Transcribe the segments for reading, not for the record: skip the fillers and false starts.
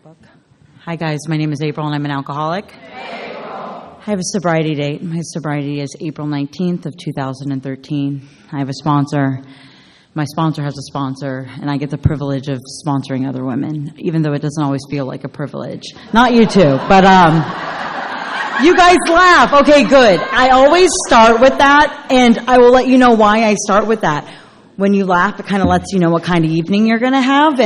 book. Hi guys, my name is April and I'm an alcoholic. April. I have a sobriety date. My sobriety is April 19th of 2013. I have a sponsor. My sponsor has a sponsor, and I get the privilege of sponsoring other women, even though it doesn't always feel like a privilege. Not you two, but you guys laugh. Okay, good. I always start with that, and I will let you know why I start with that. When you laugh, it kind of lets you know what kind of evening you're going to have,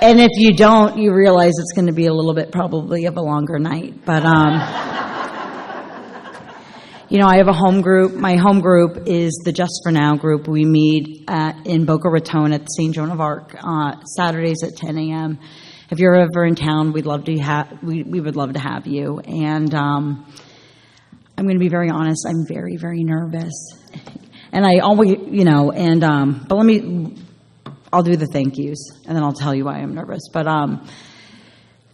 and if you don't, you realize it's going to be a little bit probably of a longer night. But I have a home group. My home group is the Just For Now group. We meet in Boca Raton at St. Joan of Arc Saturdays at 10 a.m. If you're ever in town, we would love to have you. And I'm going to be very honest. I'm very, very nervous. And I always, but I'll do the thank yous, and then I'll tell you why I'm nervous. But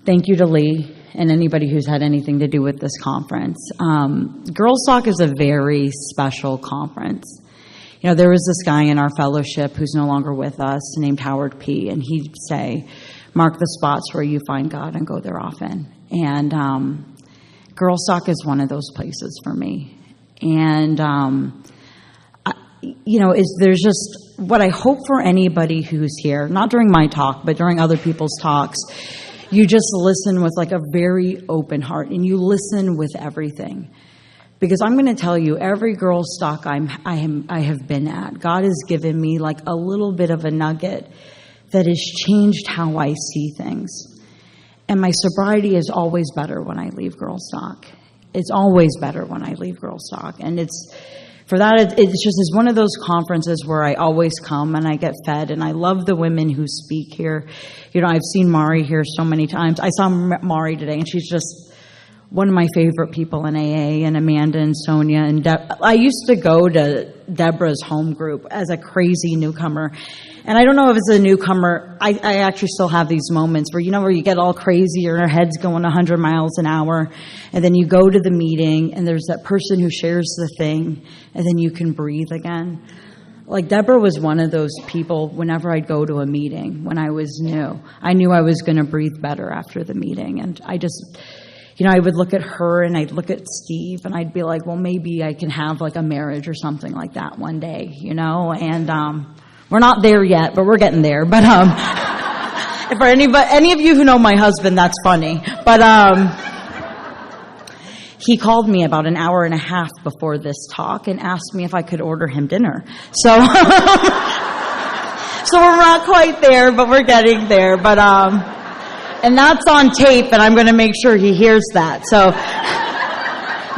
thank you to Lee and anybody who's had anything to do with this conference. Girls Talk is a very special conference. There was this guy in our fellowship who's no longer with us named Howard P., and he'd say, mark the spots where you find God and go there often. And Girls Talk is one of those places for me. And, there's just what I hope for anybody who's here, not during my talk, but during other people's talks, you just listen with like a very open heart, and you listen with everything. Because I'm going to tell you, every Girls Talk I have been at, God has given me like a little bit of a nugget that has changed how I see things. And my sobriety is always better when I leave Girls Talk. It's always better when I leave Girls Talk. And it's one of those conferences where I always come and I get fed, and I love the women who speak here. I've seen Mari here so many times. I saw Mari today, and she's just one of my favorite people in AA, and Amanda and Sonia and I used to go to Deborah's home group as a crazy newcomer. And I don't know if it's a newcomer. I actually still have these moments where you get all crazy, your head's going 100 miles an hour, and then you go to the meeting, and there's that person who shares the thing, and then you can breathe again. Like Deborah was one of those people. Whenever I'd go to a meeting when I was new, I knew I was going to breathe better after the meeting. And I just, I would look at her and I'd look at Steve, and I'd be like, well, maybe I can have like a marriage or something like that one day, and we're not there yet, but we're getting there. But for any of you who know my husband, that's funny. But he called me about an hour and a half before this talk and asked me if I could order him dinner. So we're not quite there, but we're getting there. But and that's on tape, and I'm going to make sure he hears that. So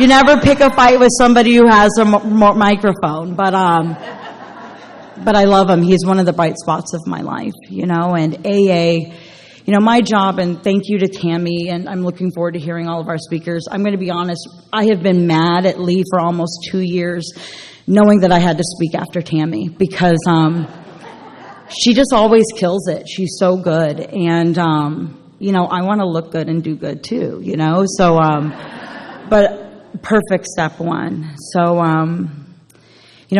you never pick a fight with somebody who has a microphone. But I love him. He's one of the bright spots of my life, and AA, my job, and thank you to Tammy, and I'm looking forward to hearing all of our speakers. I'm going to be honest, I have been mad at Lee for almost 2 years, knowing that I had to speak after Tammy, because she just always kills it. She's so good, and, I want to look good and do good too, so, but perfect step one. So,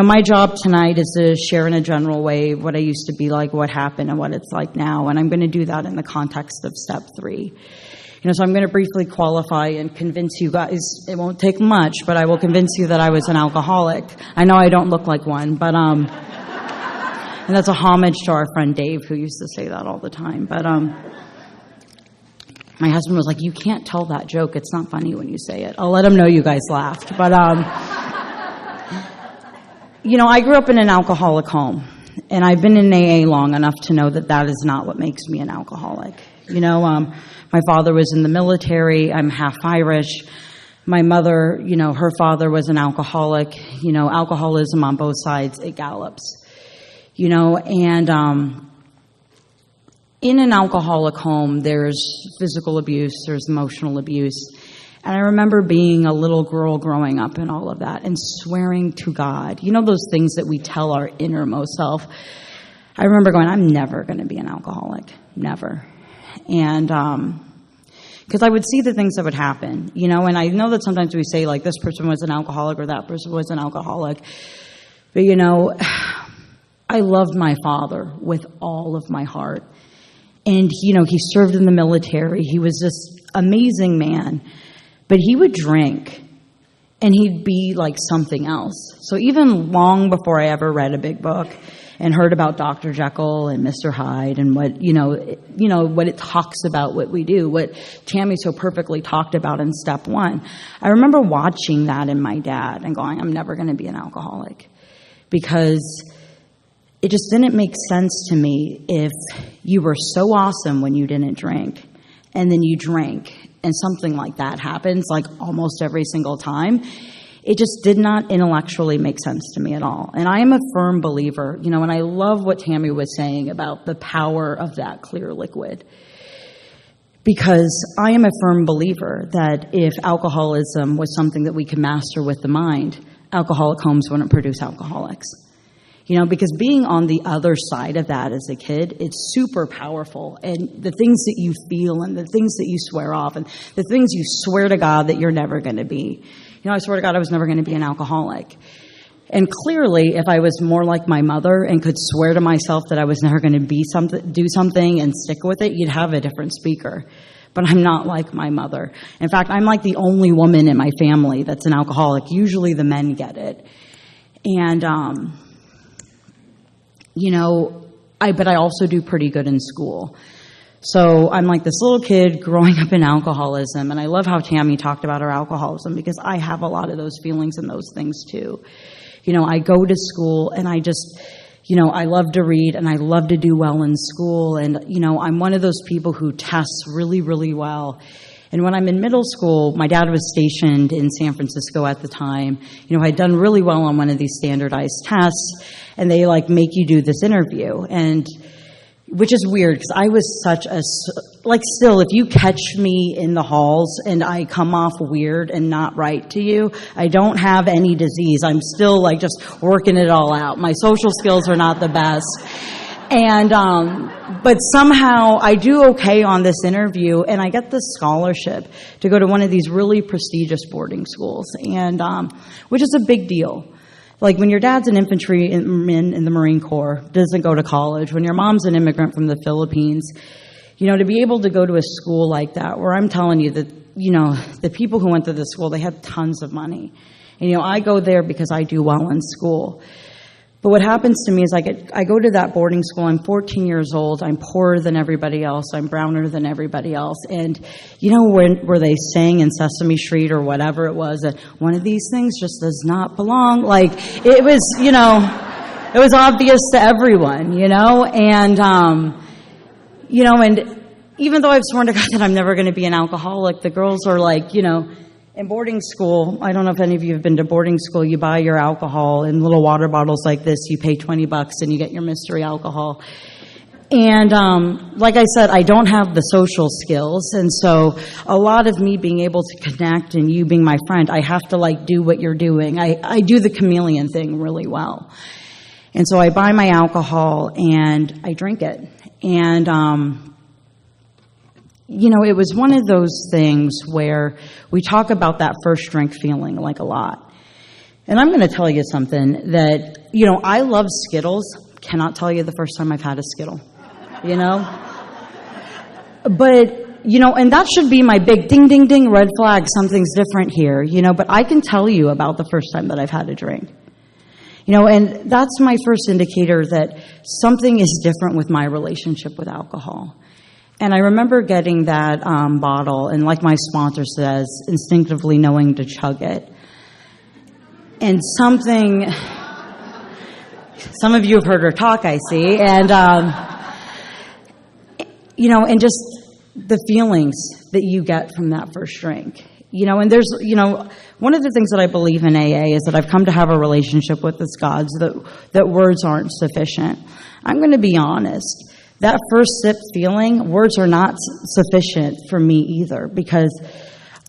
my job tonight is to share in a general way what I used to be like, what happened, and what it's like now. And I'm going to do that in the context of step 3. So I'm going to briefly qualify and convince you guys. It won't take much, but I will convince you that I was an alcoholic. I know I don't look like one, but and that's a homage to our friend Dave, who used to say that all the time. But my husband was like, "You can't tell that joke. It's not funny when you say it." I'll let him know you guys laughed, but I grew up in an alcoholic home, and I've been in AA long enough to know that that is not what makes me an alcoholic. My father was in the military. I'm half Irish. My mother, her father was an alcoholic. Alcoholism on both sides, it gallops. And in an alcoholic home, there's physical abuse, there's emotional abuse. And I remember being a little girl growing up and all of that, and swearing to God. Those things that we tell our innermost self. I remember going, I'm never going to be an alcoholic. Never. And because I would see the things that would happen, and I know that sometimes we say, like, this person was an alcoholic or that person was an alcoholic. But, I loved my father with all of my heart. And, he served in the military. He was this amazing man. But he would drink, and he'd be like something else. So even long before I ever read a big book and heard about Dr. Jekyll and Mr. Hyde and what, what it talks about what we do, what Tammy so perfectly talked about in step 1, I remember watching that in my dad and going, I'm never going to be an alcoholic, because it just didn't make sense to me if you were so awesome when you didn't drink and then you drank and something like that happens like almost every single time. It just did not intellectually make sense to me at all. And I am a firm believer, and I love what Tammy was saying about the power of that clear liquid. Because I am a firm believer that if alcoholism was something that we could master with the mind, alcoholic homes wouldn't produce alcoholics. Because being on the other side of that as a kid, it's super powerful. And the things that you feel and the things that you swear off and the things you swear to God that you're never going to be. I swear to God I was never going to be an alcoholic. And clearly, if I was more like my mother and could swear to myself that I was never going to do something and stick with it, you'd have a different speaker. But I'm not like my mother. In fact, I'm like the only woman in my family that's an alcoholic. Usually the men get it. And, but I also do pretty good in school. So I'm like this little kid growing up in alcoholism, and I love how Tammy talked about her alcoholism, because I have a lot of those feelings and those things too. I go to school and I just, I love to read and I love to do well in school, and, I'm one of those people who tests really, really well. And when I'm in middle school, my dad was stationed in San Francisco at the time. I'd done really well on one of these standardized tests, and they make you do this interview, and which is weird because I was such a, still, if you catch me in the halls and I come off weird and not right to you, I don't have any disease. I'm still just working it all out. My social skills are not the best. And, but somehow I do okay on this interview, and I get this scholarship to go to one of these really prestigious boarding schools, and, which is a big deal. When your dad's an infantryman in the Marine Corps, doesn't go to college, when your mom's an immigrant from the Philippines, to be able to go to a school like that, where I'm telling you that, the people who went to this school, they had tons of money. And, I go there because I do well in school. But what happens to me is I go to that boarding school, I'm 14 years old, I'm poorer than everybody else, I'm browner than everybody else, and where they sang in Sesame Street or whatever it was, that one of these things just does not belong, it was, it was obvious to everyone, and, and even though I've sworn to God that I'm never going to be an alcoholic, the girls are in boarding school, I don't know if any of you have been to boarding school, you buy your alcohol in little water bottles like this, you pay $20 and you get your mystery alcohol. And like I said, I don't have the social skills, and so a lot of me being able to connect and you being my friend, I have to do what you're doing. I do the chameleon thing really well. And so I buy my alcohol and I drink it. And it was one of those things where we talk about that first drink feeling a lot. And I'm going to tell you something that, I love Skittles. Cannot tell you the first time I've had a Skittle, But, and that should be my big ding, ding, ding, red flag, something's different here, But I can tell you about the first time that I've had a drink. And that's my first indicator that something is different with my relationship with alcohol. And I remember getting that bottle, and like my sponsor says, instinctively knowing to chug it. And some of you have heard her talk, I see, and, and just the feelings that you get from that first drink. And there's, one of the things that I believe in AA is that I've come to have a relationship with this God, that words aren't sufficient. I'm going to be honest. That first sip feeling, words are not sufficient for me either, because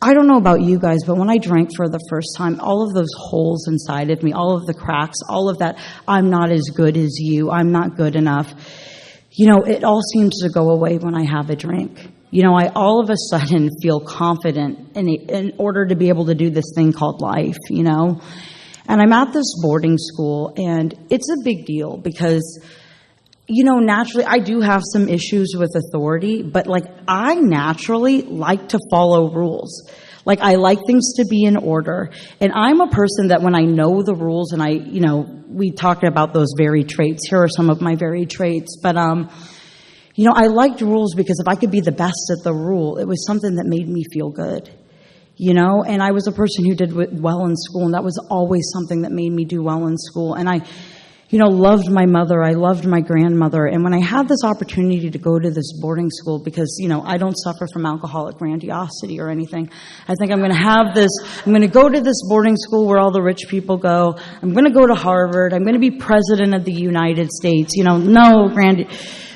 I don't know about you guys, but when I drank for the first time, all of those holes inside of me, all of the cracks, all of that, I'm not as good as you, I'm not good enough, it all seems to go away when I have a drink. I all of a sudden feel confident in order to be able to do this thing called life, And I'm at this boarding school, and it's a big deal because naturally, I do have some issues with authority, but like I naturally like to follow rules. Like I like things to be in order. And I'm a person that when I know the rules and we talked about those varied traits. Here are some of my varied traits. But, I liked rules because if I could be the best at the rule, it was something that made me feel good. And I was a person who did well in school, and that was always something that made me do well in school. And I loved my mother. I loved my grandmother. And when I had this opportunity to go to this boarding school, because, I don't suffer from alcoholic grandiosity or anything, I think I'm going to go to this boarding school where all the rich people go. I'm going to go to Harvard. I'm going to be president of the United States.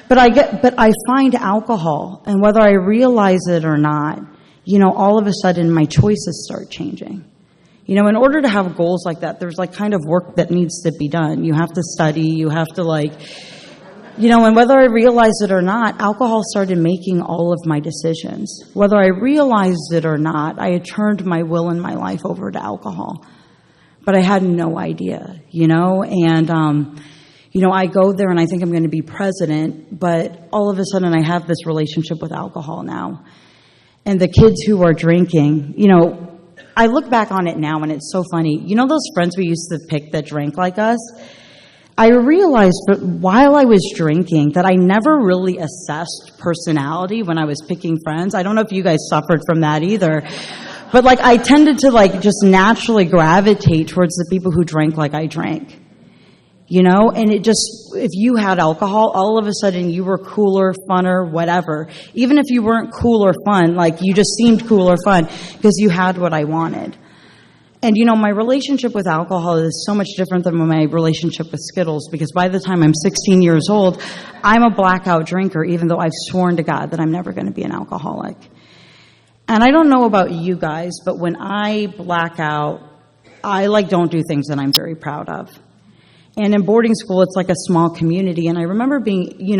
But I find alcohol, and whether I realize it or not, all of a sudden my choices start changing. In order to have goals like that, there's like kind of work that needs to be done. You have to study, you have to and whether I realize it or not, alcohol started making all of my decisions. Whether I realized it or not, I had turned my will and my life over to alcohol. But I had no idea, and, I go there and I think I'm going to be president, but all of a sudden I have this relationship with alcohol now. And the kids who are drinking, I look back on it now and it's so funny. Those friends we used to pick that drank like us? I realized while I was drinking that I never really assessed personality when I was picking friends. I don't know if you guys suffered from that either. But I tended to just naturally gravitate towards the people who drank like I drank. And if you had alcohol, all of a sudden you were cooler, funner, whatever. Even if you weren't cool or fun, you just seemed cool or fun because you had what I wanted. And, my relationship with alcohol is so much different than my relationship with Skittles, because by the time I'm 16 years old, I'm a blackout drinker, even though I've sworn to God that I'm never going to be an alcoholic. And I don't know about you guys, but when I black out, I don't do things that I'm very proud of. And in boarding school, it's like a small community. And I remember being,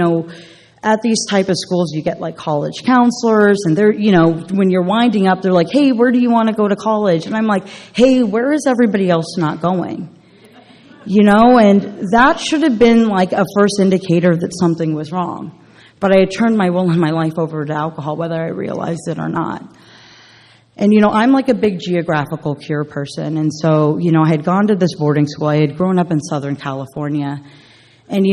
at these type of schools, you get college counselors, and they're, when you're winding up, they're like, hey, where do you want to go to college? And I'm like, hey, where is everybody else not going? And that should have been a first indicator that something was wrong. But I had turned my will and my life over to alcohol, whether I realized it or not. And, I'm a big geographical cure person. And so, I had gone to this boarding school. I had grown up in Southern California. And,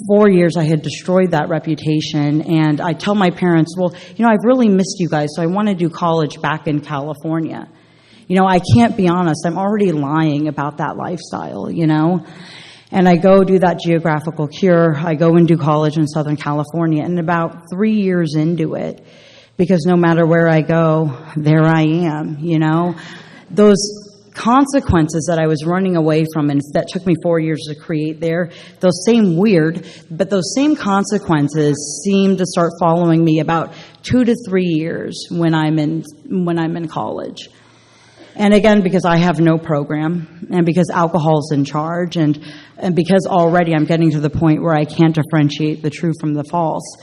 4 years I had destroyed that reputation. And I tell my parents, well, I've really missed you guys, so I want to do college back in California. I can't be honest. I'm already lying about that lifestyle, And I go do that geographical cure. I go and do college in Southern California. And about 3 years into it, because no matter where I go, there I am, Those consequences that I was running away from and that took me 4 years to create there, those same consequences seem to start following me about 2 to 3 years when I'm in college. And again, because I have no program, and because alcohol's in charge, and because already I'm getting to the point where I can't differentiate the true from the false,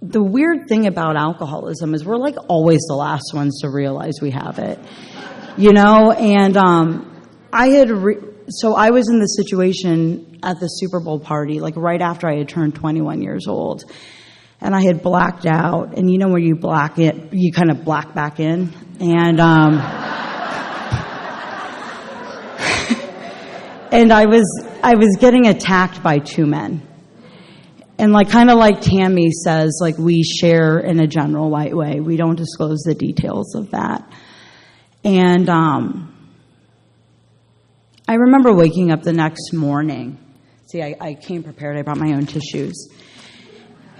the weird thing about alcoholism is we're always the last ones to realize we have it, and so I was in this situation at the Super Bowl party, right after I had turned 21 years old, and I had blacked out, and where you black it, you kind of black back in, and and I was getting attacked by two men. And kind of like Tammy says, we share in a general white way. We don't disclose the details of that. And I remember waking up the next morning. See, I came prepared. I brought my own tissues.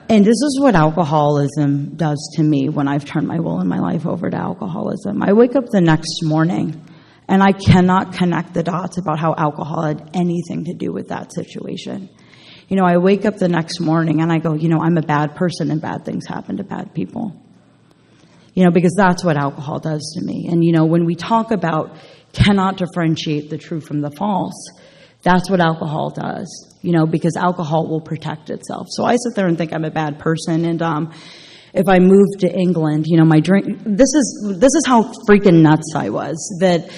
And this is what alcoholism does to me when I've turned my will and my life over to alcoholism. I wake up the next morning, and I cannot connect the dots about how alcohol had anything to do with that situation. I wake up the next morning and I go, I'm a bad person and bad things happen to bad people. Because that's what alcohol does to me. And, when we talk about cannot differentiate the true from the false, that's what alcohol does, because alcohol will protect itself. So I sit there and think I'm a bad person. And if I moved to England, my drink, this is how freaking nuts I was that,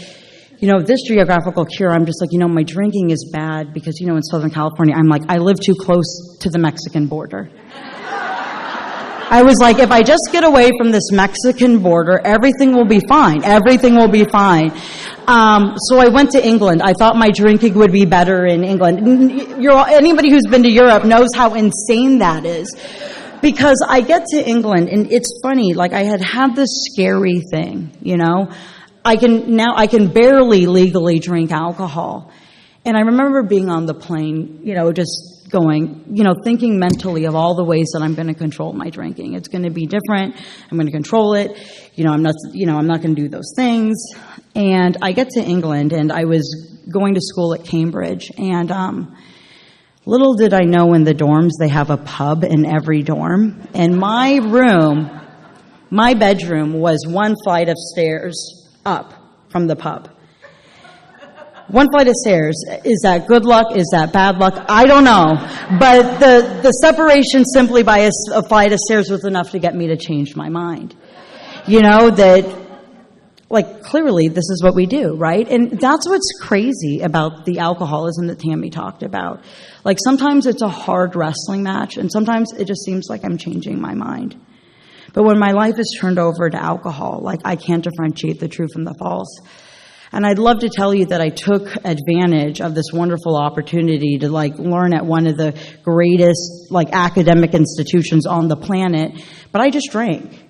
this geographical cure, I'm just like, my drinking is bad because, in Southern California, I'm like, I live too close to the Mexican border. I was like, if I just get away from this Mexican border, everything will be fine. Everything will be fine. So I went to England. I thought my drinking would be better in England. Anybody who's been to Europe knows how insane that is. Because I get to England, and it's funny, like I had this scary thing, I can barely legally drink alcohol. And I remember being on the plane, just going, thinking mentally of all the ways that I'm going to control my drinking. It's going to be different. I'm going to control it. I'm not going to do those things. And I get to England, and I was going to school at Cambridge, and little did I know in the dorms they have a pub in every dorm. And my bedroom was one flight of stairs up from the pub. One flight of stairs. Is that good luck? Is that bad luck? I don't know. But the separation simply by a flight of stairs was enough to get me to change my mind. That, like, clearly this is what we do, right? And that's what's crazy about the alcoholism that Tammy talked about. Like, sometimes it's a hard wrestling match, and sometimes it just seems like I'm changing my mind. But when my life is turned over to alcohol, like, I can't differentiate the true from the false. And I'd love to tell you that I took advantage of this wonderful opportunity to, like, learn at one of the greatest, like, academic institutions on the planet, but I just drank.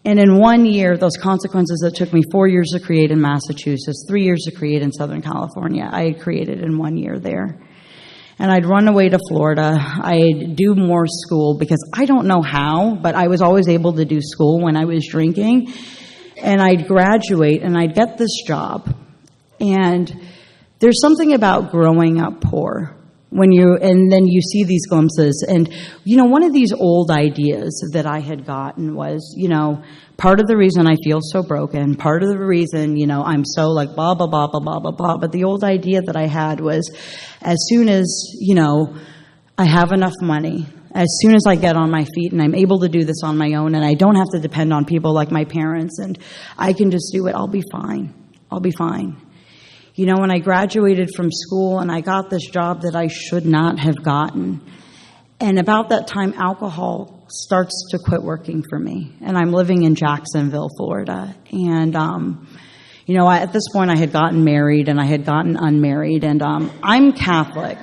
And in 1 year, those consequences that took me 4 years to create in Massachusetts, 3 years to create in Southern California, I had created in 1 year there. And I'd run away to Florida. I'd do more school because I don't know how, but I was always able to do school when I was drinking. And I'd graduate and I'd get this job. And there's something about growing up poor and then you see these glimpses. And, one of these old ideas that I had gotten was, part of the reason I feel so broken, part of the reason, I'm so like blah, blah, blah, blah, blah, blah, blah. But the old idea that I had was as soon as, I have enough money, as soon as I get on my feet and I'm able to do this on my own and I don't have to depend on people like my parents and I can just do it, I'll be fine. I'll be fine. When I graduated from school and I got this job that I should not have gotten. And about that time, alcohol starts to quit working for me. And I'm living in Jacksonville, Florida. And, at this point I had gotten married and I had gotten unmarried. And I'm Catholic.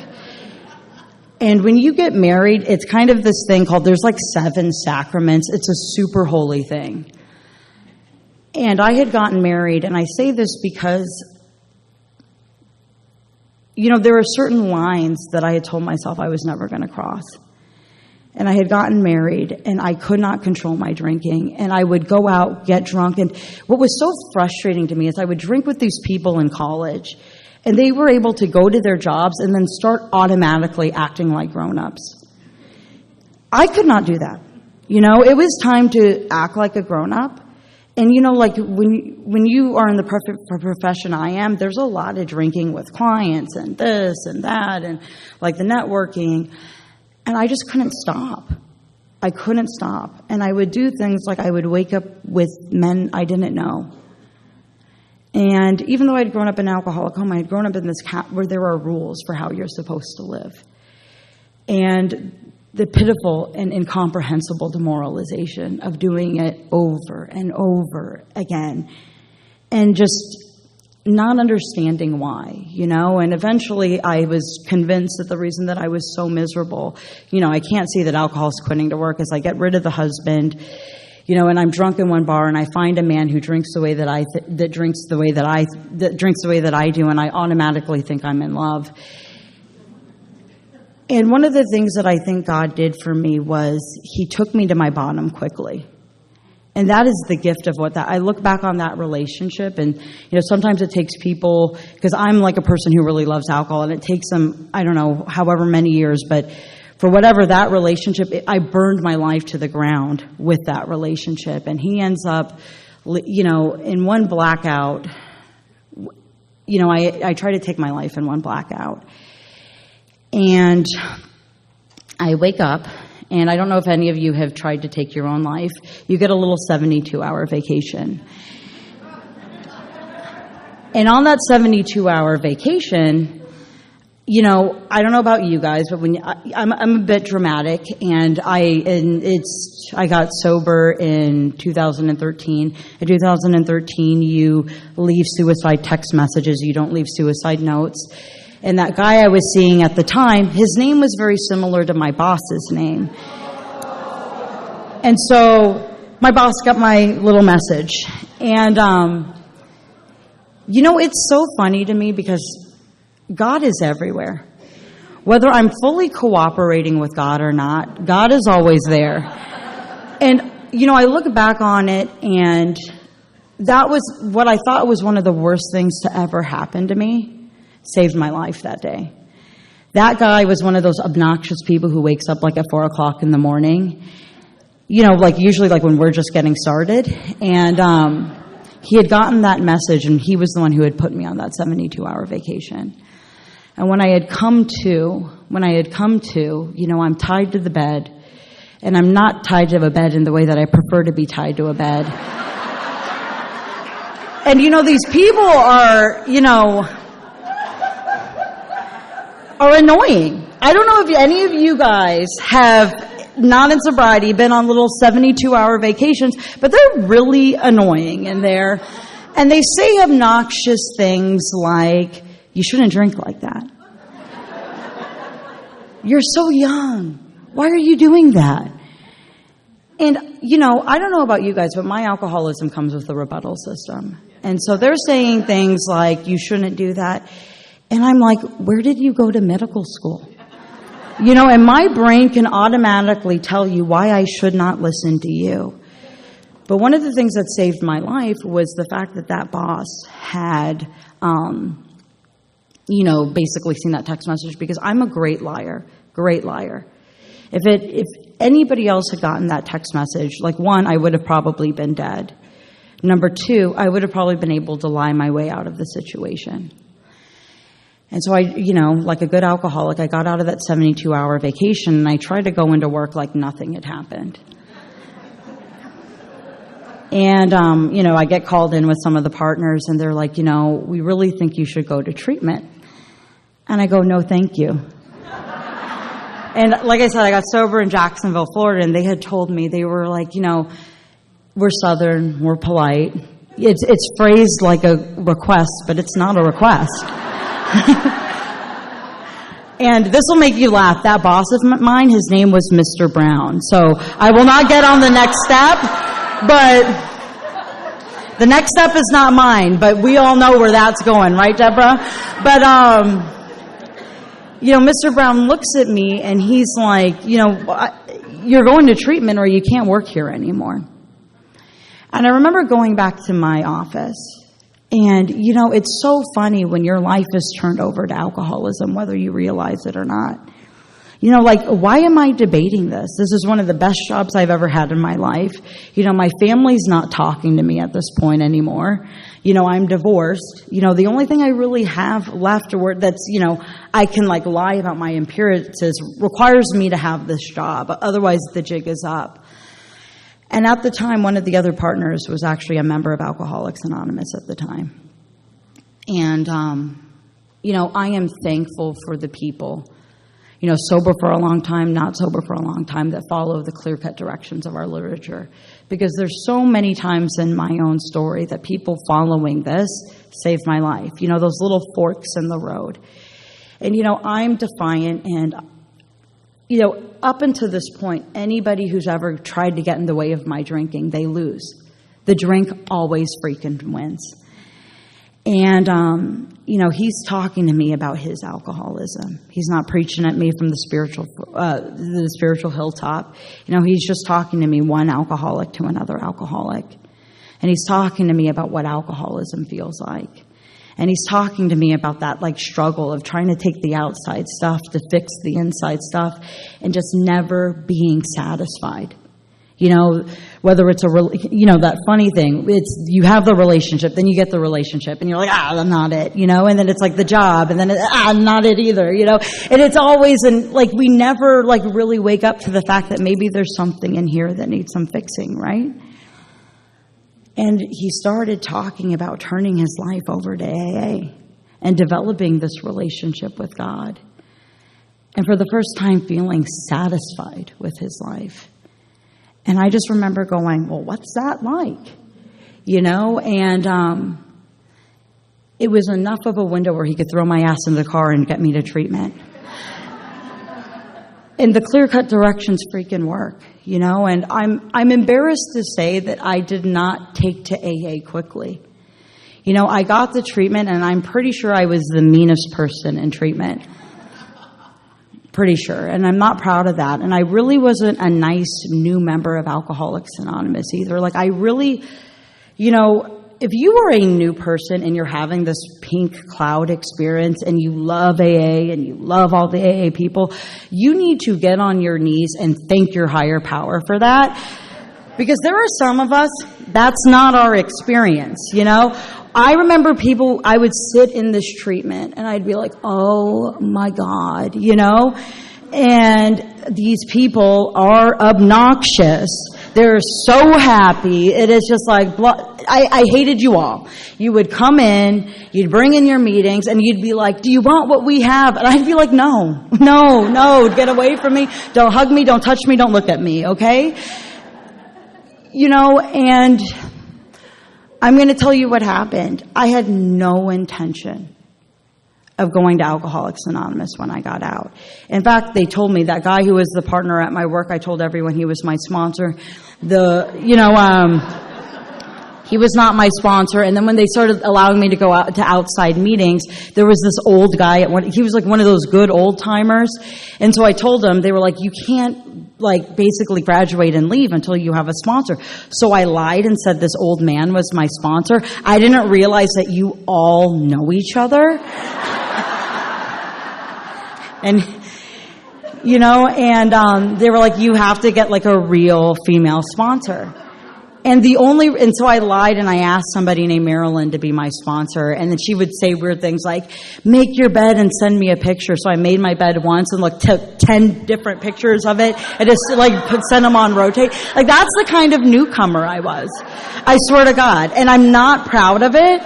And when you get married, it's kind of this thing called, there's like 7 sacraments. It's a super holy thing. And I had gotten married, and I say this because there are certain lines that I had told myself I was never going to cross. And I had gotten married, and I could not control my drinking. And I would go out, get drunk. And what was so frustrating to me is I would drink with these people in college, and they were able to go to their jobs and then start automatically acting like grown-ups. I could not do that. It was time to act like a grown-up. And, like when you are in the profession I am, there's a lot of drinking with clients and this and that and, like, the networking. And I just couldn't stop. I couldn't stop. And I would do things like I would wake up with men I didn't know. And even though I'd grown up in an alcoholic home, I had grown up in this where there are rules for how you're supposed to live. And the pitiful and incomprehensible demoralization of doing it over and over again and just not understanding why, and eventually I was convinced that the reason that I was so miserable, I can't see that alcohol is quitting to work, is I get rid of the husband, and I'm drunk in one bar and I find a man who drinks the way that drinks the way that I do, and I automatically think I'm in love. And one of the things that I think God did for me was he took me to my bottom quickly. And that is the gift of I look back on that relationship, and, sometimes it takes people, because I'm like a person who really loves alcohol, and it takes them, I don't know, however many years, but for whatever that relationship, I burned my life to the ground with that relationship. And he ends up, in one blackout, I try to take my life in one blackout. And I wake up, and I don't know if any of you have tried to take your own life. You get a little 72-hour vacation. And on that 72-hour vacation, you know, I don't know about you guys, but when I'm a bit dramatic, and I got sober in 2013. In 2013, you leave suicide text messages, you don't leave suicide notes. And that guy I was seeing at the time, his name was very similar to my boss's name. And so my boss got my little message. And, you know, it's so funny to me because God is everywhere. Whether I'm fully cooperating with God or not, God is always there. And, you know, I look back on it, and that was what I thought was one of the worst things to ever happen to me. Saved my life that day. That guy was one of those obnoxious people who wakes up like at 4 o'clock in the morning. You know, like usually like when we're just getting started. And he had gotten that message, and he was the one who had put me on that 72-hour vacation. And when I had come to, you know, I'm tied to the bed, and I'm not tied to a bed in the way that I prefer to be tied to a bed. And, you know, these people are, you know, are annoying. I don't know if any of you guys have, not in sobriety, been on little 72-hour vacations, but they're really annoying in there. And they say obnoxious things like, you shouldn't drink like that. You're so young. Why are you doing that? And, you know, I don't know about you guys, but my alcoholism comes with a rebuttal system. And so they're saying things like, you shouldn't do that. And I'm like, where did you go to medical school? You know, and my brain can automatically tell you why I should not listen to you. But one of the things that saved my life was the fact that that boss had, you know, basically seen that text message, because I'm a great liar. If anybody else had gotten that text message, like, one, I would have probably been dead. Number two, I would have probably been able to lie my way out of the situation. And so I, you know, like a good alcoholic, I got out of that 72-hour vacation, and I tried to go into work like nothing had happened. And, you know, I get called in with some of the partners, and they're like, you know, we really think you should go to treatment. And I go, no, thank you. And like I said, I got sober in Jacksonville, Florida, and they had told me, they were like, you know, we're Southern, we're polite. It's phrased like a request, but it's not a request. And this will make you laugh. That boss of mine, his name was Mr. Brown. So I will not get on the next step, but the next step is not mine, but we all know where that's going, right, Deborah? But, you know, Mr. Brown looks at me, and he's like, you know, you're going to treatment or you can't work here anymore. And I remember going back to my office. And, you know, it's so funny when your life is turned over to alcoholism, whether you realize it or not. You know, like, why am I debating this? This is one of the best jobs I've ever had in my life. You know, my family's not talking to me at this point anymore. You know, I'm divorced. You know, the only thing I really have left that's, you know, I can, like, lie about my appearances requires me to have this job. Otherwise, the jig is up. And at the time, one of the other partners was actually a member of Alcoholics Anonymous at the time. And, you know, I am thankful for the people, you know, sober for a long time, not sober for a long time, that follow the clear-cut directions of our literature. Because there's so many times in my own story that people following this saved my life. You know, those little forks in the road. And, you know, I'm defiant, and, you know, up until this point, anybody who's ever tried to get in the way of my drinking, they lose. The drink always freaking wins. And, you know, he's talking to me about his alcoholism. He's not preaching at me from the spiritual hilltop. You know, he's just talking to me, one alcoholic to another alcoholic. And he's talking to me about what alcoholism feels like. And he's talking to me about that, like, struggle of trying to take the outside stuff to fix the inside stuff and just never being satisfied. You know, whether it's you know, that funny thing, it's, you have the relationship, then you get the relationship, and you're like, I'm not it, you know, and then it's like the job, and then I'm not it either, you know, and it's always, like, we never, like, really wake up to the fact that maybe there's something in here that needs some fixing, right? And he started talking about turning his life over to AA and developing this relationship with God. And for the first time, feeling satisfied with his life. And I just remember going, well, what's that like? And it was enough of a window where he could throw my ass in the car and get me to treatment. And the clear-cut directions freaking work, and I'm embarrassed to say that I did not take to AA quickly. I got the treatment, and I'm pretty sure I was the meanest person in treatment. Pretty sure. And I'm not proud of that. And I really wasn't a nice new member of Alcoholics Anonymous either. Like, I really, if you are a new person and you're having this pink cloud experience and you love AA and you love all the AA people, you need to get on your knees and thank your higher power for that. Because there are some of us, that's not our experience, I remember I would sit in this treatment and I'd be like, oh my God, and these people are obnoxious. They're so happy. It is just like, I hated you all. You would come in, you'd bring in your meetings, and you'd be like, do you want what we have? And I'd be like, no, get away from me. Don't hug me, don't touch me, don't look at me, okay? And I'm going to tell you what happened. I had no intention of going to Alcoholics Anonymous when I got out. In fact, they told me that guy who was the partner at my work, I told everyone he was my sponsor. He was not my sponsor. And then when they started allowing me to go out to outside meetings, there was this old guy he was like one of those good old timers. And so I told them, they were like, you can't basically graduate and leave until you have a sponsor. So I lied and said this old man was my sponsor. I didn't realize that you all know each other. And, they were like, you have to get like a real female sponsor. And so I lied and I asked somebody named Marilyn to be my sponsor. And then she would say weird things like, make your bed and send me a picture. So I made my bed once and took 10 different pictures of it and just send them on rotate. Like, that's the kind of newcomer I was. I swear to God. And I'm not proud of it.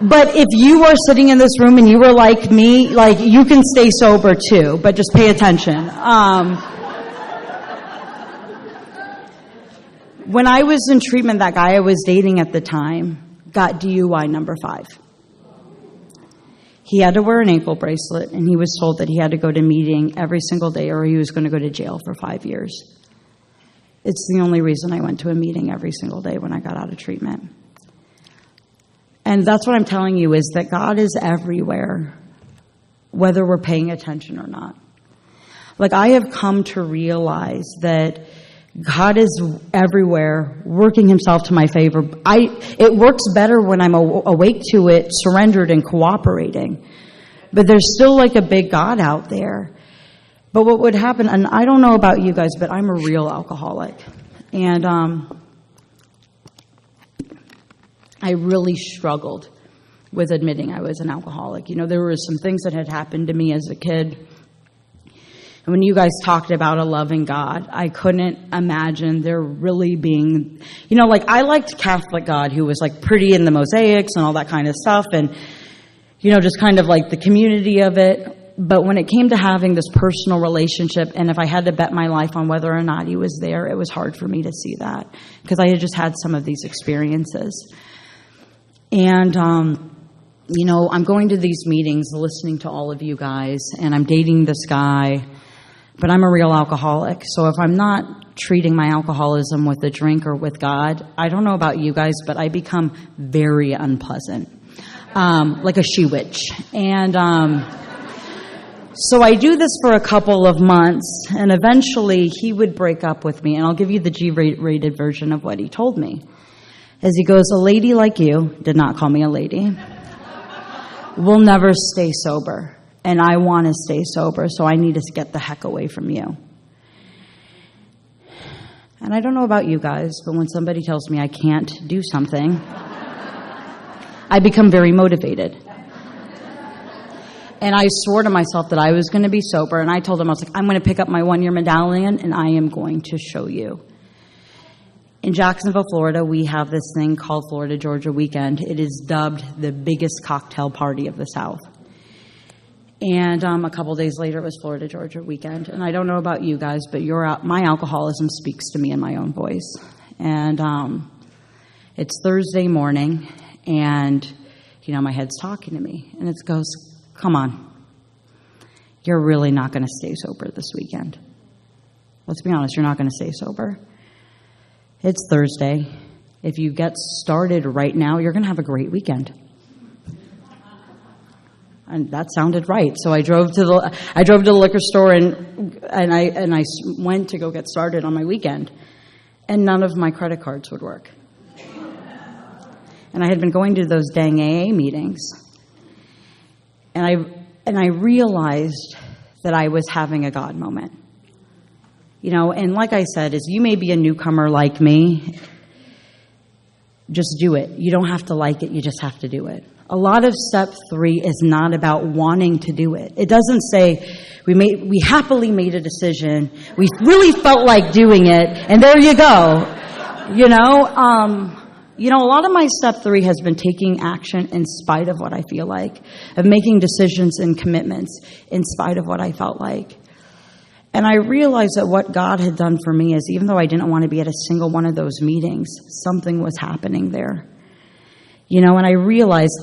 But if you are sitting in this room and you were like me, you can stay sober too, but just pay attention. When I was in treatment, that guy I was dating at the time got DUI number 5. He had to wear an ankle bracelet, and he was told that he had to go to meeting every single day or he was going to go to jail for 5 years. It's the only reason I went to a meeting every single day when I got out of treatment. And that's what I'm telling you, is that God is everywhere, whether we're paying attention or not. I have come to realize that God is everywhere, working himself to my favor. It works better when I'm awake to it, surrendered and cooperating. But there's still a big God out there. But what would happen, and I don't know about you guys, but I'm a real alcoholic. And I really struggled with admitting I was an alcoholic. There were some things that had happened to me as a kid. And when you guys talked about a loving God, I couldn't imagine there really being, I liked Catholic God, who was pretty in the mosaics and all that kind of stuff, and, just kind of the community of it. But when it came to having this personal relationship, and if I had to bet my life on whether or not he was there, it was hard for me to see that, because I had just had some of these experiences. And, I'm going to these meetings, listening to all of you guys, and I'm dating this guy. But I'm a real alcoholic, so if I'm not treating my alcoholism with a drink or with God, I don't know about you guys, but I become very unpleasant, like a she-witch. And so I do this for a couple of months, and eventually he would break up with me, and I'll give you the G-rated version of what he told me. As he goes, a lady like you, did not call me a lady, will never stay sober. And I want to stay sober, so I need to get the heck away from you. And I don't know about you guys, but when somebody tells me I can't do something, I become very motivated. And I swore to myself that I was going to be sober, and I told him, I was like, I'm going to pick up my 1-year medallion, and I am going to show you. In Jacksonville, Florida, we have this thing called Florida Georgia Weekend. It is dubbed the biggest cocktail party of the South. And a couple days later, it was Florida Georgia Weekend. And I don't know about you guys, but my alcoholism speaks to me in my own voice. And it's Thursday morning, and, my head's talking to me. And it goes, come on. You're really not going to stay sober this weekend. Let's be honest, you're not going to stay sober. It's Thursday. If you get started right now, you're going to have a great weekend. And that sounded right. So I drove to the liquor store and I went to go get started on my weekend. And none of my credit cards would work. And I had been going to those dang AA meetings. And I realized that I was having a God moment. And like I said, you may be a newcomer like me. Just do it. You don't have to like it. You just have to do it. A lot of step 3 is not about wanting to do it. It doesn't say we happily made a decision. We really felt like doing it, and there you go. A lot of my step 3 has been taking action in spite of what I feel like, of making decisions and commitments in spite of what I felt like. And I realized that what God had done for me is, even though I didn't want to be at a single one of those meetings, something was happening there. And I realized,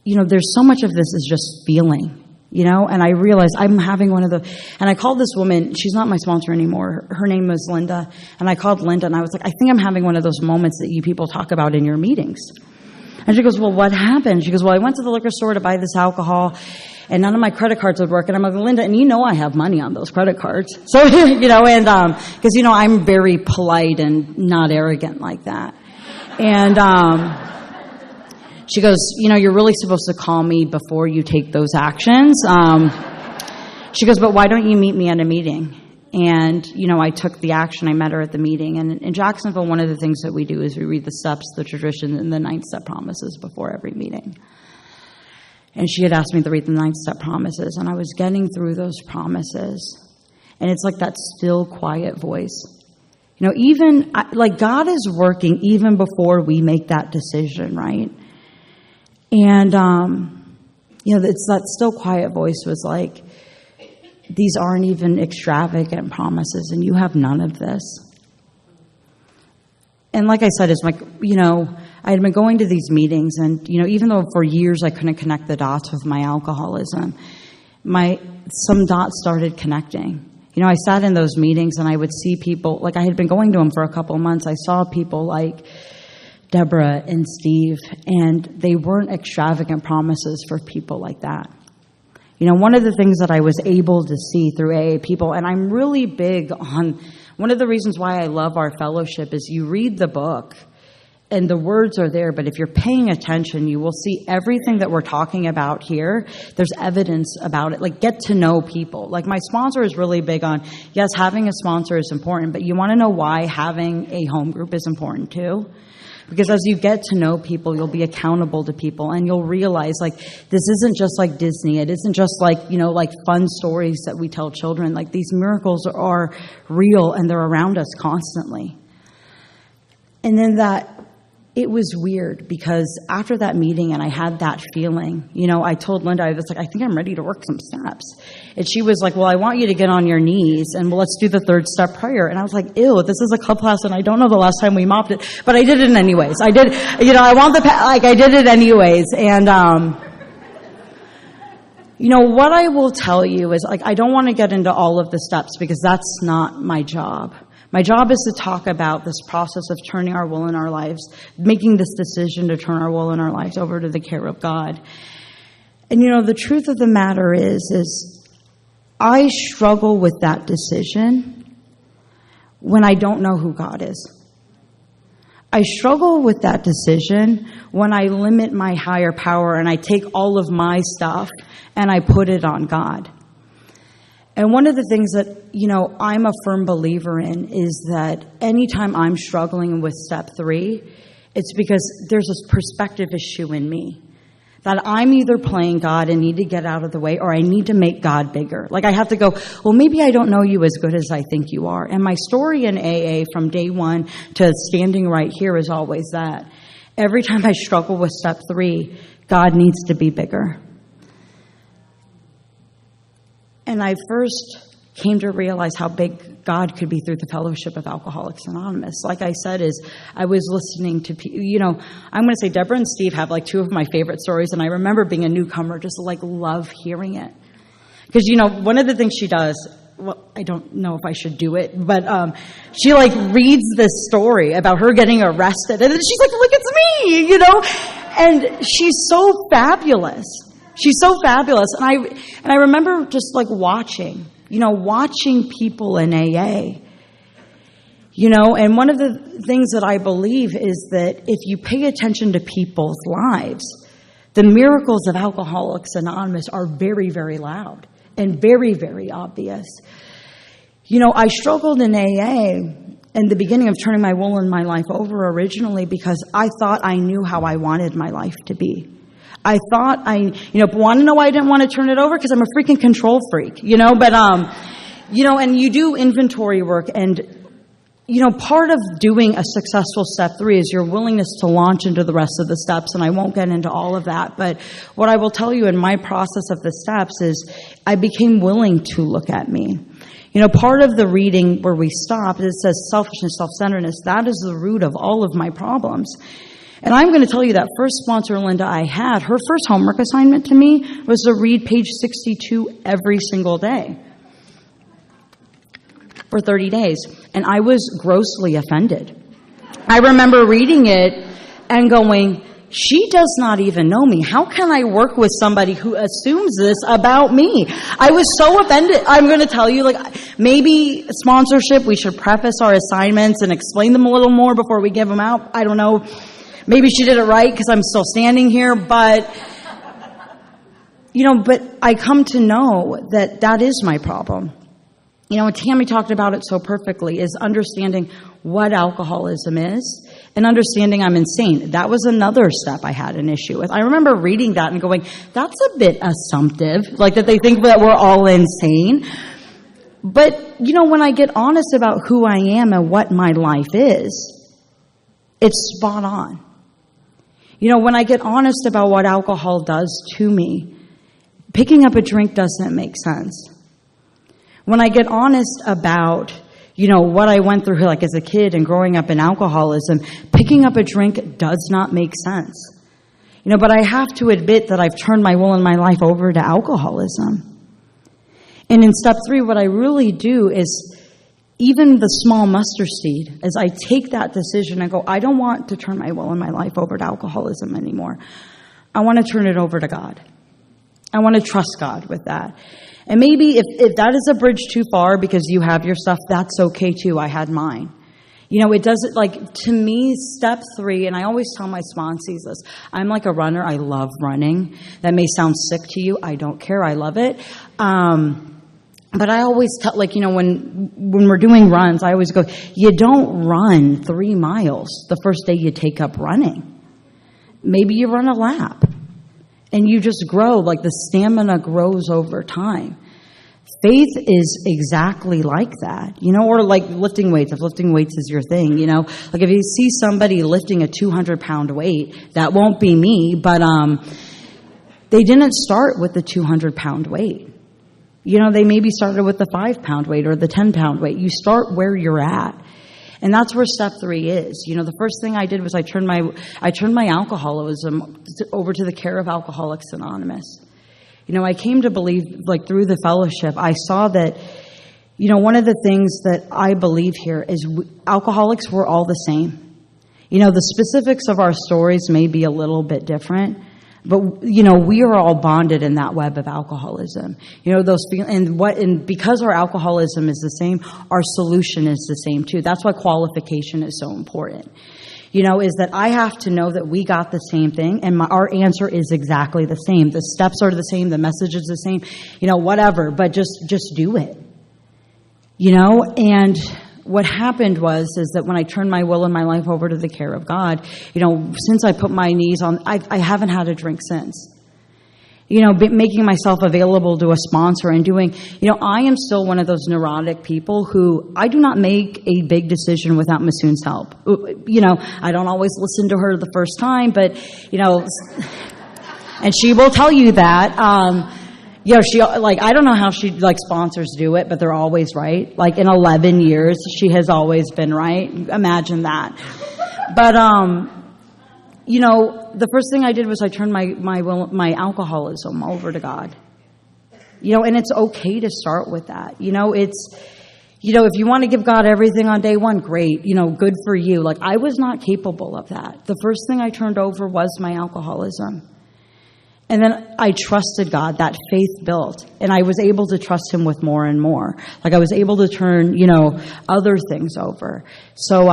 there's so much of this is just feeling, and I realized I'm having one of the, and I called this woman, she's not my sponsor anymore. Her name was Linda. And I called Linda and I was like, I think I'm having one of those moments that you people talk about in your meetings. And she goes, well, what happened? She goes, well, I went to the liquor store to buy this alcohol and none of my credit cards would work. And I'm like, Linda, and I have money on those credit cards. So, because, I'm very polite and not arrogant like that. And, she goes, you're really supposed to call me before you take those actions. She goes, but why don't you meet me at a meeting? And, I took the action. I met her at the meeting. And in Jacksonville, one of the things that we do is we read the steps, the tradition, and the 9-step promises before every meeting. And she had asked me to read the 9-step promises. And I was getting through those promises. And it's like that still, quiet voice. Even, God is working even before we make that decision, right? And, it's that still quiet voice was like, these aren't even extravagant promises, and you have none of this. And like I said, it's like, I had been going to these meetings, and, even though for years I couldn't connect the dots with my alcoholism, some dots started connecting. I sat in those meetings, and I would see people, I had been going to them for a couple of months. I saw people like Deborah and Steve, and they weren't extravagant promises for people like that. One of the things that I was able to see through AA people, and I'm really big on, one of the reasons why I love our fellowship is you read the book and the words are there, but if you're paying attention, you will see everything that we're talking about here. There's evidence about it, get to know people. My sponsor is really big on, yes, having a sponsor is important, but you want to know why having a home group is important too? Because as you get to know people, you'll be accountable to people, and you'll realize, this isn't just like Disney. It isn't just fun stories that we tell children. These miracles are real, and they're around us constantly. And then it was weird, because after that meeting and I had that feeling, I told Linda, I was like, I think I'm ready to work some steps. And she was like, well, I want you to get on your knees and let's do the 3rd step prayer. And I was like, ew, this is a club class and I don't know the last time we mopped it, but I did it anyways. I did, I did it anyways. And, what I will tell you is I don't want to get into all of the steps because that's not my job. My job is to talk about this process of turning our will in our lives, making this decision to turn our will in our lives over to the care of God. And, the truth of the matter is I struggle with that decision when I don't know who God is. I struggle with that decision when I limit my higher power and I take all of my stuff and I put it on God. And one of the things that, I'm a firm believer in is that anytime I'm struggling with step 3, it's because there's this perspective issue in me. That I'm either playing God and need to get out of the way, or I need to make God bigger. Like I have to go, well, maybe I don't know you as good as I think you are. And my story in AA from day one to standing right here is always that. Every time I struggle with step 3, God needs to be bigger. And I first came to realize how big God could be through the fellowship of Alcoholics Anonymous. Like I said, I was listening to, I'm going to say Deborah and Steve have like 2 of my favorite stories, and I remember being a newcomer, just like love hearing it. Because, one of the things she does, well, I don't know if I should do it, but she like reads this story about her getting arrested, and then she's like, look, it's me, and she's so fabulous. She's so fabulous. And I remember just like watching people in AA, and one of the things that I believe is that if you pay attention to people's lives, the miracles of Alcoholics Anonymous are very, very loud and very, very obvious. I struggled in AA in the beginning of turning my will and my life over originally because I thought I knew how I wanted my life to be. I thought want to know why I didn't want to turn it over? Because I'm a freaking control freak, but, and you do inventory work, and, part of doing a successful step 3 is your willingness to launch into the rest of the steps, and I won't get into all of that, but what I will tell you in my process of the steps is I became willing to look at me. Part of the reading where we stopped, it says selfishness, self-centeredness, that is the root of all of my problems. And I'm going to tell you that first sponsor, Linda, I had, her first homework assignment to me was to read page 62 every single day for 30 days. And I was grossly offended. I remember reading it and going, she does not even know me. How can I work with somebody who assumes this about me? I was so offended. I'm going to tell you, maybe sponsorship, we should preface our assignments and explain them a little more before we give them out. I don't know. Maybe she did it right because I'm still standing here, but I come to know that is my problem. And Tammy talked about it so perfectly, is understanding what alcoholism is and understanding I'm insane. That was another step I had an issue with. I remember reading that and going, that's a bit assumptive, like that they think that we're all insane. But, when I get honest about who I am and what my life is, it's spot on. When I get honest about what alcohol does to me, picking up a drink doesn't make sense. When I get honest about, what I went through like as a kid and growing up in alcoholism, picking up a drink does not make sense. But I have to admit that I've turned my will and my life over to alcoholism. And in step 3, what I really do is even the small mustard seed, as I take that decision and go, I don't want to turn my will and my life over to alcoholism anymore. I want to turn it over to God. I want to trust God with that. And maybe if that is a bridge too far because you have your stuff, that's okay too. I had mine. It doesn't, to me, step 3, and I always tell my sponsees this, I'm like a runner. I love running. That may sound sick to you. I don't care. I love it. But I always tell, when we're doing runs, I always go, you don't run 3 miles the first day you take up running. Maybe you run a lap. And you just grow, the stamina grows over time. Faith is exactly like that, or like lifting weights, if lifting weights is your thing, if you see somebody lifting a 200-pound weight, that won't be me, but they didn't start with the 200-pound weight. They maybe started with the 5-pound weight or the 10-pound weight. You start where you're at. And that's where step 3 is. The first thing I did was I turned my alcoholism over to the care of Alcoholics Anonymous. I came to believe, through the fellowship, I saw that, one of the things that I believe here is alcoholics, we're all the same. The specifics of our stories may be a little bit different, but, we are all bonded in that web of alcoholism. And because our alcoholism is the same, our solution is the same too. That's why qualification is so important. Is that I have to know that we got the same thing and our answer is exactly the same. The steps are the same, the message is the same, whatever, but just do it. And what happened is that when I turned my will and my life over to the care of God, since I put my knees on, I haven't had a drink since. Making myself available to a sponsor and doing, I am still one of those neurotic people who I do not make a big decision without Masoon's help. I don't always listen to her the first time, but, and she will tell you that. I don't know how she, sponsors do it, but they're always right. In 11 years, she has always been right. Imagine that. But, the first thing I did was I turned my alcoholism over to God. And it's okay to start with that. If you want to give God everything on day one, great. Good for you. I was not capable of that. The first thing I turned over was my alcoholism. And then I trusted God, that faith built, and I was able to trust him with more and more. I was able to turn, other things over. So,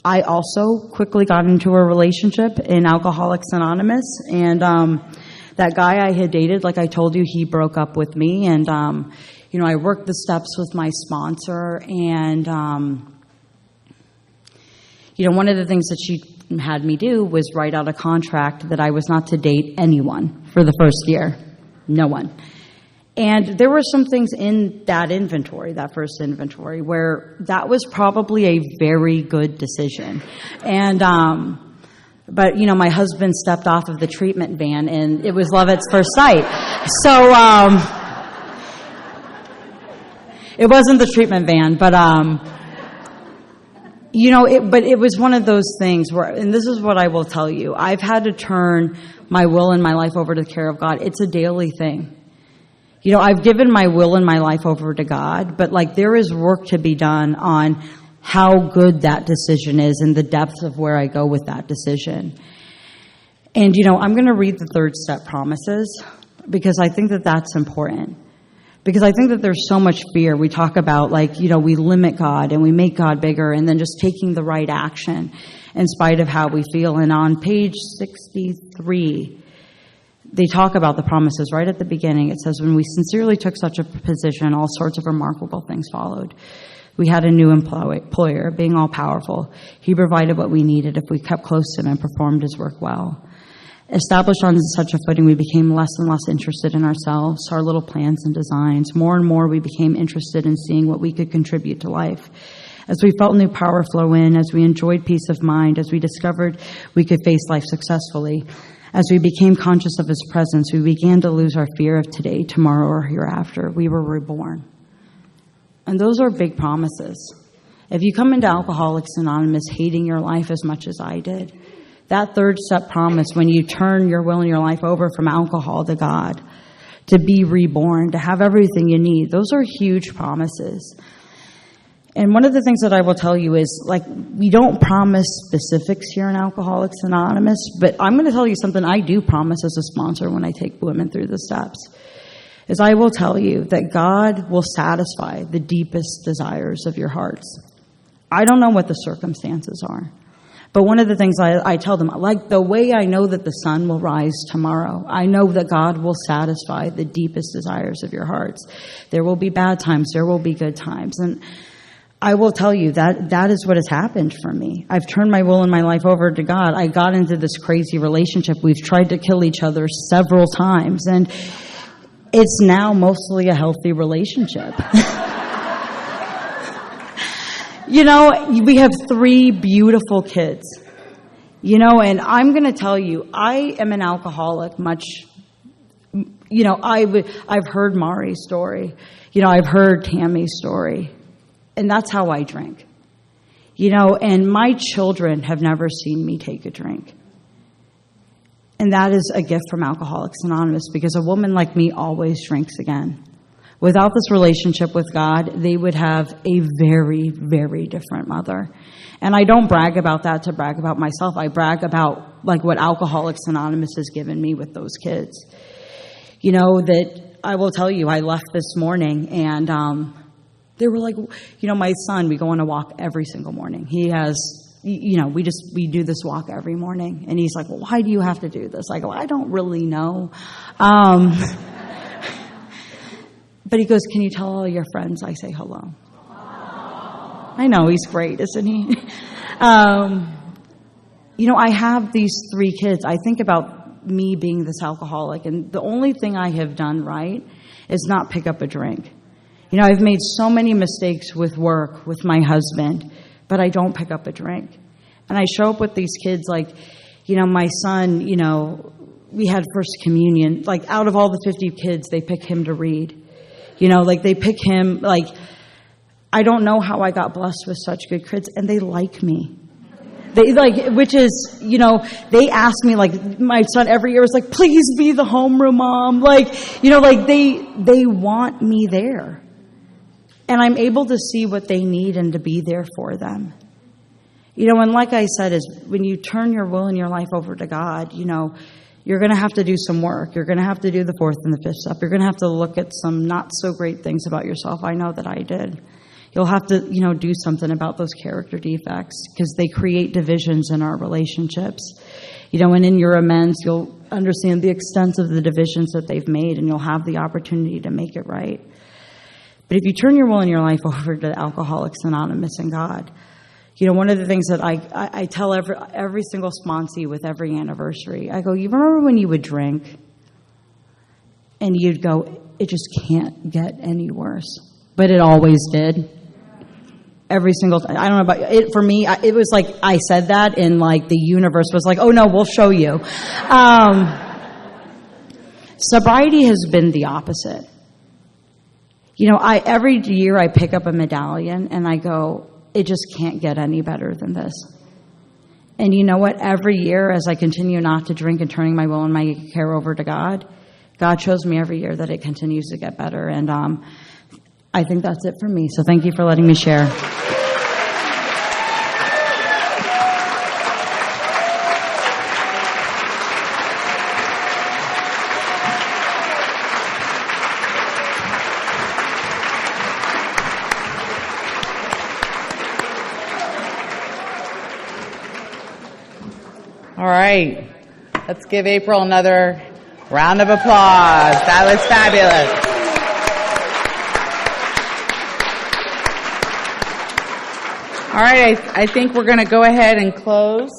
I also quickly got into a relationship in Alcoholics Anonymous, and that guy I had dated, like I told you, he broke up with me, and I worked the steps with my sponsor, and one of the things that she had me do was write out a contract that I was not to date anyone for the first year. No one. And there were some things in that inventory, that first inventory, where that was probably a very good decision. And, but, my husband stepped off of the treatment van, and it was love at first sight. So, it wasn't the treatment van, but, but it was one of those things where, and this is what I will tell you, I've had to turn my will and my life over to the care of God. It's a daily thing. I've given my will and my life over to God, but there is work to be done on how good that decision is and the depth of where I go with that decision. And, I'm going to read the third step promises because I think that that's important. Because I think that there's so much fear. We talk about we limit God and we make God bigger and then just taking the right action in spite of how we feel. And on page 63, they talk about the promises right at the beginning. It says, when we sincerely took such a position, all sorts of remarkable things followed. We had a new employer, being all-powerful. He provided what we needed if we kept close to him and performed his work well. Established on such a footing, we became less and less interested in ourselves, our little plans and designs. More and more, we became interested in seeing what we could contribute to life. As we felt new power flow in, as we enjoyed peace of mind, as we discovered we could face life successfully, as we became conscious of his presence, we began to lose our fear of today, tomorrow, or hereafter. We were reborn. And those are big promises. If you come into Alcoholics Anonymous hating your life as much as I did, that third step promise, when you turn your will and your life over from alcohol to God, to be reborn, to have everything you need, those are huge promises. And one of the things that I will tell you is, we don't promise specifics here in Alcoholics Anonymous, but I'm going to tell you something I do promise as a sponsor when I take women through the steps, is I will tell you that God will satisfy the deepest desires of your hearts. I don't know what the circumstances are, but one of the things I tell them, the way I know that the sun will rise tomorrow, I know that God will satisfy the deepest desires of your hearts. There will be bad times, there will be good times, and I will tell you that is what has happened for me. I've turned my will and my life over to God. I got into this crazy relationship. We've tried to kill each other several times, and it's now mostly a healthy relationship. We have 3 beautiful kids. And I'm going to tell you, I am an alcoholic I've heard Mari's story. I've heard Tammy's story. And that's how I drink. And my children have never seen me take a drink. And that is a gift from Alcoholics Anonymous, because a woman like me always drinks again. Without this relationship with God, they would have a very, very different mother. And I don't brag about that to brag about myself. I brag about what Alcoholics Anonymous has given me with those kids. That I will tell you, I left this morning and they were my son, we go on a walk every single morning. He has, we do this walk every morning. And he's like, well, why do you have to do this? I go, I don't really know. But he goes, can you tell all your friends I say hello? I know, he's great, isn't he? I have these 3 kids. I think about me being this alcoholic, and the only thing I have done right is not pick up a drink. I've made so many mistakes with work, with my husband, but I don't pick up a drink. And I show up with these kids like, my son, we had first communion. Like, out of all the 50 kids, they pick him to read. They pick him, I don't know how I got blessed with such good kids, and they like me. They which is, they ask me, my son every year is like, please be the homeroom mom. They want me there. And I'm able to see what they need and to be there for them. And like I said, is when you turn your will and your life over to God, you're going to have to do some work. You're going to have to do the 4th and the 5th step. You're going to have to look at some not so great things about yourself. I know that I did. You'll have to, do something about those character defects because they create divisions in our relationships. And in your amends, you'll understand the extent of the divisions that they've made, and you'll have the opportunity to make it right. But if you turn your will and your life over to Alcoholics Anonymous and God, one of the things that I tell every single sponsee with every anniversary, I go, you remember when you would drink and you'd go, it just can't get any worse. But it always did. Every single time. I don't know about it. For me, it was like I said that, and the universe was like, oh no, we'll show you. Sobriety has been the opposite. Every year I pick up a medallion and I go, it just can't get any better than this. And you know what? Every year as I continue not to drink and turning my will and my care over to God, God shows me every year that it continues to get better. And I think that's it for me. So thank you for letting me share. All right. Let's give April another round of applause. That was fabulous. All right, I think we're going to go ahead and close.